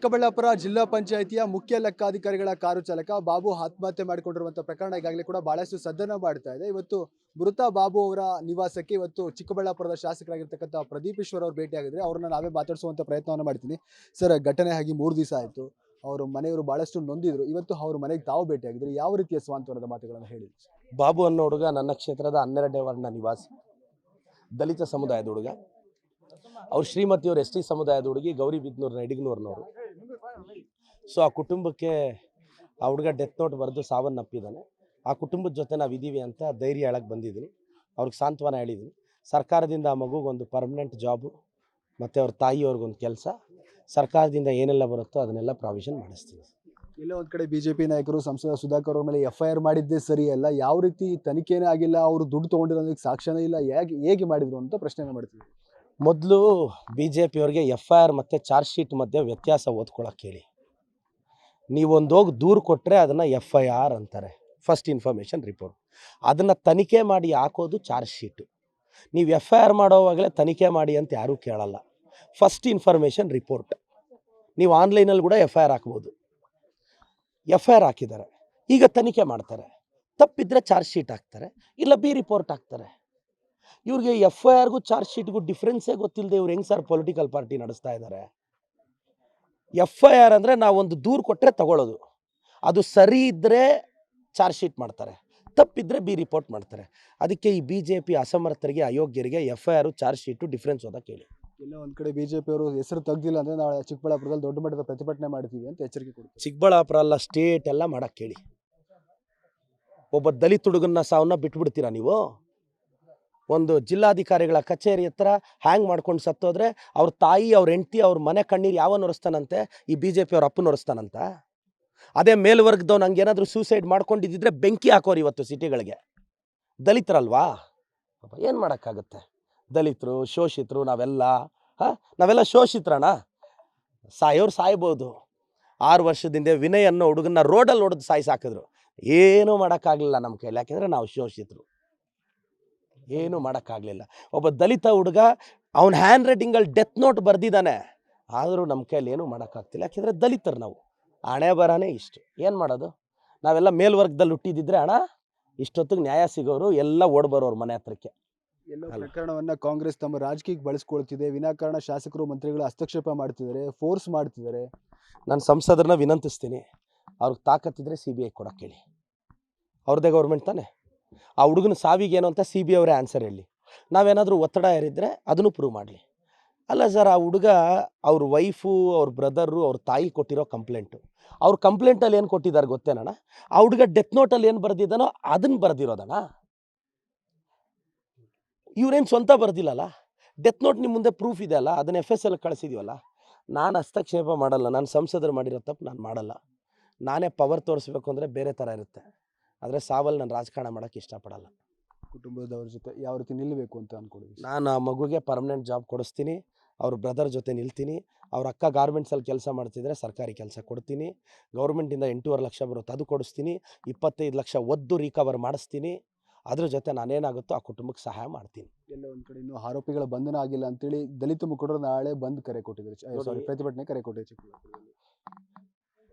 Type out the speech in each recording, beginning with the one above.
ಚಿಕ್ಕಬಳ್ಳಾಪುರ ಜಿಲ್ಲಾ ಪಂಚಾಯಿತಿಯ ಮುಖ್ಯ ಲೆಕ್ಕಾಧಿಕಾರಿಗಳ ಕಾರು ಚಾಲಕ ಬಾಬು ಆತ್ಮಹತ್ಯೆ ಮಾಡಿಕೊಂಡಿರುವಂತಹ ಪ್ರಕರಣ ಈಗಾಗಲೇ ಕೂಡ ಬಹಳಷ್ಟು ಸದ್ದನ್ನ ಮಾಡ್ತಾ ಇದೆ. ಇವತ್ತು ಮೃತ ಬಾಬು ಅವರ ನಿವಾಸಕ್ಕೆ ಇವತ್ತು ಚಿಕ್ಕಬಳ್ಳಾಪುರದ ಶಾಸಕರಾಗಿರ್ತಕ್ಕಂಥ ಪ್ರದೀಪ್ ಈಶ್ವರ್ ಅವರು ಭೇಟಿಯಾಗಿದ್ರೆ ಅವ್ರನ್ನ ನಾವೇ ಮಾತಾಡಿಸುವಂತ ಪ್ರಯತ್ನವನ್ನು ಮಾಡ್ತೀನಿ. ಸರ್, ಘಟನೆ ಆಗಿ 3 ದಿವಸ ಆಯಿತು. ಅವ್ರ ಮನೆಯವರು ಬಹಳಷ್ಟು ನೊಂದಿದ್ರು. ಇವತ್ತು ಅವ್ರ ಮನೆಗೆ ತಾವು ಭೇಟಿಯಾಗಿದ್ರು. ಯಾವ ರೀತಿಯ ಸ್ವಾಂತವನದ ಮಾತುಗಳನ್ನು ಹೇಳಿ? ಬಾಬು ಅನ್ನೋ ಹುಡುಗ ನನ್ನ ಕ್ಷೇತ್ರದ 12ನೇ ವಾರ್ಡ್ನ ನಿವಾಸಿ, ದಲಿತ ಸಮುದಾಯದ ಹುಡುಗ. ಅವ್ರ ಶ್ರೀಮತಿಯವರು ಎಸ್ ಟಿ ಸಮುದಾಯದ ಹುಡುಗಿ, ಗೌರಿಬಿದನೂರಿನ ಇಡಗನೂರಿನವರು. ಸೊ ಆ ಕುಟುಂಬಕ್ಕೆ ಆ ಹುಡುಗ ಡೆತ್ ನೋಟ್ ಬರೆದು ಸಾವನ್ನಪ್ಪಿದ್ದಾನೆ. ಆ ಕುಟುಂಬದ ಜೊತೆ ನಾವಿದ್ದೀವಿ ಅಂತ ಧೈರ್ಯ ಹೇಳಕ್ಕೆ ಬಂದಿದ್ದೀನಿ. ಅವ್ರಿಗೆ ಸಾಂತ್ವನ ಹೇಳಿದ್ದೀನಿ. ಸರ್ಕಾರದಿಂದ ಆ ಮಗುಗೊಂದು ಪರ್ಮನೆಂಟ್ ಜಾಬು ಮತ್ತು ಅವ್ರ ತಾಯಿಯವ್ರಿಗೊಂದು ಕೆಲಸ, ಸರ್ಕಾರದಿಂದ ಏನೆಲ್ಲ ಬರುತ್ತೋ ಅದನ್ನೆಲ್ಲ ಪ್ರಾವಿಷನ್ ಮಾಡಿಸ್ತೀನಿ. ಎಲ್ಲೋ ಒಂದು ಕಡೆ ಬಿಜೆಪಿ ನಾಯಕರು ಸಂಸದ ಸುಧಾಕರ್ ಅವ್ರ ಮೇಲೆ FIR ಮಾಡಿದ್ದೇ ಸರಿ ಅಲ್ಲ, ಯಾವ ರೀತಿ ತನಿಖೆನೇ ಆಗಿಲ್ಲ, ಅವರು ದುಡ್ಡು ತೊಗೊಂಡಿರೋದಕ್ಕೆ ಸಾಕ್ಷ್ಯನೇ ಇಲ್ಲ, ಹೇಗೆ ಮಾಡಿದ್ರು ಅಂತ ಪ್ರಶ್ನೆನ ಮಾಡ್ತೀವಿ. ಮೊದಲು BJP ಅವ್ರಿಗೆ FIR ಮತ್ತು ಚಾರ್ಜ್ ಶೀಟ್ ಮಧ್ಯೆ ವ್ಯತ್ಯಾಸ ಓದ್ಕೊಳಕ್ಕೆ ಹೇಳಿ. ನೀವೊಂದು ಹೋಗಿ ದೂರು ಕೊಟ್ಟರೆ ಅದನ್ನು FIR ಅಂತಾರೆ, ಫಸ್ಟ್ ಇನ್ಫಾರ್ಮೇಷನ್ ರಿಪೋರ್ಟ್. ಅದನ್ನು ತನಿಖೆ ಮಾಡಿ ಹಾಕೋದು ಚಾರ್ಜ್ ಶೀಟು. ನೀವು FIR ಮಾಡೋವಾಗಲೇ ತನಿಖೆ ಮಾಡಿ ಅಂತ ಯಾರೂ ಕೇಳಲ್ಲ. First information report. ನೀವು ಆನ್ಲೈನಲ್ಲಿ ಕೂಡ FIR ಹಾಕ್ಬೋದು. FIR ಹಾಕಿದ್ದಾರೆ, ಈಗ ತನಿಖೆ ಮಾಡ್ತಾರೆ. ತಪ್ಪಿದ್ರೆ ಚಾರ್ಜ್ ಶೀಟ್ ಹಾಕ್ತಾರೆ, ಇಲ್ಲ B ರಿಪೋರ್ಟ್ ಹಾಕ್ತಾರೆ. ಇವ್ರಿಗೆ FIRಗೂ ಚಾರ್ಜ್ ಶೀಟ್ಗೂ ಡಿಫ್ರೆನ್ಸೇ ಗೊತ್ತಿಲ್ಲದೆ ಇವ್ರು ಹೆಂಗೆ ಸರ್ ಪೊಲಿಟಿಕಲ್ ಪಾರ್ಟಿ ನಡೆಸ್ತಾ ಇದ್ದಾರೆ? FIR ಅಂದರೆ ನಾವೊಂದು ದೂರು ಕೊಟ್ಟರೆ ತಗೊಳ್ಳೋದು, ಅದು ಸರಿ ಇದ್ದರೆ ಚಾರ್ಜ್ ಶೀಟ್ ಮಾಡ್ತಾರೆ, ತಪ್ಪಿದ್ರೆ B ರಿಪೋರ್ಟ್ ಮಾಡ್ತಾರೆ. ಅದಕ್ಕೆ ಈ BJP ಅಸಮರ್ಥರಿಗೆ, ಅಯೋಗ್ಯರಿಗೆ FIR ಚಾರ್ಜ್ ಶೀಟು ಡಿಫ್ರೆನ್ಸ್ ಓದಕ್ಕೆ ಹೇಳಿ. ಎಲ್ಲ ಒಂದು ಕಡೆ ಬಿಜೆಪಿ ಅವರು ಹೆಸರು ತೆಗ್ದಿಲ್ಲ ಅಂದರೆ ನಾಳೆ ಚಿಕ್ಕಬಳ್ಳಾಪುರದಲ್ಲಿ ದೊಡ್ಡ ಮಟ್ಟದ ಪ್ರತಿಭಟನೆ ಮಾಡ್ತೀವಿ ಅಂತ ಎಚ್ಚರಿಕೆ ಕೊಡ್ತಾರೆ. ಚಿಕ್ಕಬಳ್ಳಾಪುರ ಅಲ್ಲ, ಸ್ಟೇಟ್ ಎಲ್ಲ ಮಾಡಕ್ಕೆ ಹೇಳಿ. ಒಬ್ಬ ದಲಿತ ಹುಡುಗನ ಸಾವನ್ನ ಬಿಟ್ಬಿಡ್ತೀರಾ ನೀವು? ಒಂದು ಜಿಲ್ಲಾಧಿಕಾರಿಗಳ ಕಚೇರಿ ಹತ್ರ ಹ್ಯಾಂಗ್ ಮಾಡ್ಕೊಂಡು ಸತ್ತೋದ್ರೆ ಅವ್ರ ತಾಯಿ, ಅವ್ರ ಹೆಂಡತಿ, ಅವ್ರ ಮನೆ ಕಣ್ಣೀರು ಯಾವನು ಒರೆಸ್ತಾನಂತೆ? ಈ BJP ಅವ್ರ ಅಪ್ಪನ ಒರೆಸ್ತಾನಂತ? ಅದೇ ಮೇಲ್ವರ್ಗದವ್ನು ಹಂಗೇನಾದರೂ ಸೂಸೈಡ್ ಮಾಡ್ಕೊಂಡಿದ್ದಿದ್ರೆ ಬೆಂಕಿ ಹಾಕೋರು ಇವತ್ತು ಸಿಟಿಗಳಿಗೆ. ದಲಿತರಲ್ವಾ? ಏನು ಮಾಡೋಕ್ಕಾಗುತ್ತೆ? ದಲಿತರು, ಶೋಷಿತರು ನಾವೆಲ್ಲ ಶೋಷಿತ್ರಣ. ಸಾಯೋರು ಸಾಯ್ಬೋದು. 6 ವರ್ಷದಿಂದ ವಿನಯ್ ಅನ್ನೋ ಹುಡುಗನ್ನ ರೋಡಲ್ಲಿ ಹೊಡೆದು ಸಾಯಿಸಾಕಿದ್ರು. ಏನೂ ಮಾಡೋಕ್ಕಾಗಲಿಲ್ಲ ನಮ್ಮ ಕೈಲಿ, ಯಾಕೆಂದರೆ ನಾವು ಶೋಷಿತರು. ಏನೂ ಮಾಡೋಕ್ಕಾಗಲಿಲ್ಲ. ಒಬ್ಬ ದಲಿತ ಹುಡುಗ ಅವನ ಹ್ಯಾಂಡ್ ರೈಟಿಂಗಲ್ಲಿ ಡೆತ್ ನೋಟ್ ಬರೆದಿದ್ದಾನೆ, ಆದರೂ ನಮ್ಮ ಕೈಲಿ ಏನೂ ಮಾಡೋಕ್ಕಾಗ್ತಿಲ್ಲ, ಯಾಕೆಂದರೆ ದಲಿತರು ನಾವು. ಹಣೆ ಬರನೇ ಇಷ್ಟು. ಏನು ಮಾಡೋದು? ನಾವೆಲ್ಲ ಮೇಲ್ವರ್ಗದಲ್ಲಿ ಹುಟ್ಟಿದಿದ್ರೆ ಇಷ್ಟೊತ್ತಿಗೆ ನ್ಯಾಯ ಸಿಗೋರು ಎಲ್ಲ ಓಡ್ಬರೋರು ಮನೆ ಹತ್ರಕ್ಕೆ. ಎಲ್ಲ ಪ್ರಕರಣವನ್ನ ಕಾಂಗ್ರೆಸ್ ತಮ್ಮ ರಾಜಕೀಯಕ್ಕೆ ಬಳಸ್ಕೊಳ್ತಿದೆ. ವಿನಾಕಾರಣ ಶಾಸಕರು, ಮಂತ್ರಿಗಳು ಹಸ್ತಕ್ಷೇಪ ಮಾಡ್ತಿದ್ದಾರೆ, ಫೋರ್ಸ್ ಮಾಡ್ತಿದ್ದಾರೆ. ನಾನು ಸಂಸದರನ್ನ ವಿನಂತಿಸ್ತೀನಿ, ಅವ್ರಿಗೆ ತಾಕತ್ತಿದ್ರೆ CBI ಕೊಡಕ್ಕೆ ಹೇಳಿ. ಅವ್ರದ್ದೇ ಗೌರ್ಮೆಂಟ್ ತಾನೆ. ಆ ಹುಡುಗನ ಸಾವಿಗೆ ಏನು ಅಂತ CBI ಅವರೇ ಆನ್ಸರ್ ಹೇಳಿ. ನಾವೇನಾದರೂ ಒತ್ತಡ ಏರಿದ್ರೆ ಅದನ್ನು ಪ್ರೂವ್ ಮಾಡಲಿ. ಅಲ್ಲ ಸರ್, ಆ ಹುಡುಗ ಅವ್ರ ವೈಫು, ಅವ್ರ ಬ್ರದರು, ಅವ್ರ ತಾಯಿ ಕೊಟ್ಟಿರೋ ಕಂಪ್ಲೇಂಟು. ಅವ್ರ ಕಂಪ್ಲೇಂಟಲ್ಲಿ ಏನು ಕೊಟ್ಟಿದ್ದಾರೆ ಗೊತ್ತೇನಣ್ಣ? ಆ ಹುಡುಗ ಡೆತ್ ನೋಟಲ್ಲಿ ಏನು ಬರೆದಿದ್ದಾನೋ ಅದನ್ನು ಬರೆದಿರೋದಣ್ಣ. ಇವ್ರೇನು ಸ್ವಂತ ಬರ್ದಿಲ್ಲಲ್ಲ. ಡೆತ್ ನೋಟ್ ನಿಮ್ಮ ಮುಂದೆ ಪ್ರೂಫ್ ಇದೆ ಅಲ್ಲ, ಅದನ್ನು FSL ಕಳಿಸಿದೀವಲ್ಲ. ನಾನು ಹಸ್ತಕ್ಷೇಪ ಮಾಡಲ್ಲ, ನಾನು ಸಂಸದರು ಮಾಡಿರೋ ತಪ್ಪು ನಾನು ಮಾಡಲ್ಲ. ನಾನೇ ಪವರ್ ತೋರಿಸ್ಬೇಕು ಅಂದರೆ ಬೇರೆ ಥರ ಇರುತ್ತೆ. ಆದರೆ ಸಾವಲ್ಲಿ ನಾನು ರಾಜಕಾರಣ ಮಾಡೋಕ್ಕೆ ಇಷ್ಟಪಡಲ್ಲ. ಕುಟುಂಬದವ್ರ ಜೊತೆ ಯಾವ ರೀತಿ ನಿಲ್ಲಬೇಕು ಅಂತ ಅಂದ್ಕೊಂಡಿದ್ದೀನಿ. ನಾನು ಆ ಮಗುಗೆ ಪರ್ಮನೆಂಟ್ ಜಾಬ್ ಕೊಡಿಸ್ತೀನಿ, ಅವ್ರ ಬ್ರದರ್ ಜೊತೆ ನಿಲ್ತೀನಿ. ಅವ್ರ ಅಕ್ಕ ಗಾರ್ಮೆಂಟ್ಸಲ್ಲಿ ಕೆಲಸ ಮಾಡ್ತಿದ್ರೆ ಸರ್ಕಾರಿ ಕೆಲಸ ಕೊಡ್ತೀನಿ. ಗೌರ್ಮೆಂಟಿಂದ 8.5 ಲಕ್ಷ ಬರುತ್ತೆ, ಅದು ಕೊಡಿಸ್ತೀನಿ. 25 ಲಕ್ಷ ಒದ್ದು ರಿಕವರ್ ಮಾಡಿಸ್ತೀನಿ. ಅದ್ರ ಜೊತೆ ನಾನೇನಾಗುತ್ತೋ ಆ ಕುಟುಂಬಕ್ಕೆ ಸಹಾಯ ಮಾಡ್ತೀನಿ. ಎಲ್ಲ ಒಂದು ಕಡೆ ಇನ್ನೂ ಆರೋಪಿಗಳ ಬಂಧನ ಆಗಿಲ್ಲ ಅಂತೇಳಿ ದಲಿತ ಮುಖಂಡರು ನಾಳೆ ಬಂದ್ ಕರೆ ಕೊಟ್ಟಿದ್ದಾರೆ, ಪ್ರತಿಭಟನೆ ಕರೆ ಕೊಟ್ಟಿದ್ದಾರೆ ಚಿಕ್ಕಬಳ್ಳಾಪುರದಲ್ಲಿ.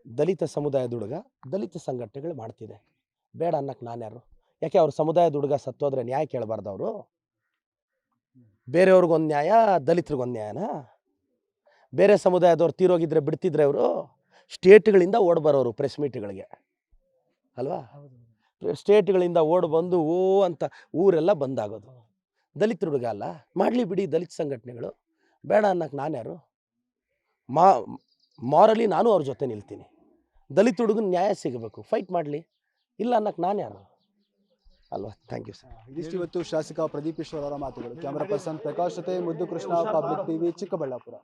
ದಲಿತ ಸಮುದಾಯದ ಹುಡುಗ ದಲಿತ ಸಂಘಟನೆಗಳು ಮಾಡ್ತಿದೆ, ಬೇಡ ಅನ್ನಕ್ಕೆ ನಾನು ಯಾರು? ಯಾಕೆ ಅವ್ರ ಸಮುದಾಯದ ಹುಡುಗ ಸತ್ತೋದ್ರೆ ನ್ಯಾಯ ಕೇಳಬಾರ್ದು ಅವರು? ಬೇರೆಯವ್ರಿಗೊಂದು ನ್ಯಾಯ, ದಲಿತರಿಗೊಂದು ನ್ಯಾಯನಾ? ಬೇರೆ ಸಮುದಾಯದವ್ರು ತೀರೋಗಿದ್ರೆ ಬಿಡ್ತಿದ್ರೆ ಅವರು? ಸ್ಟೇಟ್ಗಳಿಂದ ಓಡ್ ಬರೋರು ಪ್ರೆಸ್ ಮೀಟ್ಗಳಿಗೆ ಅಲ್ವಾ? ಸ್ಟೇಟ್ಗಳಿಂದ ಓಡ್ ಬಂದು ಓ ಅಂತ ಊರೆಲ್ಲ ಬಂದಾಗೋದು. ದಲಿತ ಹುಡುಗ ಅಲ್ಲ, ಮಾಡಲಿ ಬಿಡಿ ದಲಿತ ಸಂಘಟನೆಗಳು. ಬೇಡ ಅನ್ನಕ್ಕೆ ನಾನು ಯಾರು? ಮಾರಲಿ ನಾನು ಅವ್ರ ಜೊತೆ ನಿಲ್ತೀನಿ. ದಲಿತ ಹುಡುಗನ ನ್ಯಾಯ ಸಿಗಬೇಕು, ಫೈಟ್ ಮಾಡಲಿ. ಇಲ್ಲ ಅನ್ನಕ್ಕೆ ನಾನು ಯಾರು ಅಲ್ವಾ? Thank you sir. ಇದಿಷ್ಟು ಇವತ್ತು ಶಾಸಕ ಪ್ರದೀಪ್ ಈಶ್ವರ್ ಅವರ ಮಾತುಗಳು. ಕ್ಯಾಮರಾ ಪರ್ಸನ್ ಪ್ರಕಾಶ್ ಜೊತೆ ಮುದ್ದು ಕೃಷ್ಣ, ಪಬ್ಲಿಕ್ TV, ಚಿಕ್ಕಬಳ್ಳಾಪುರ.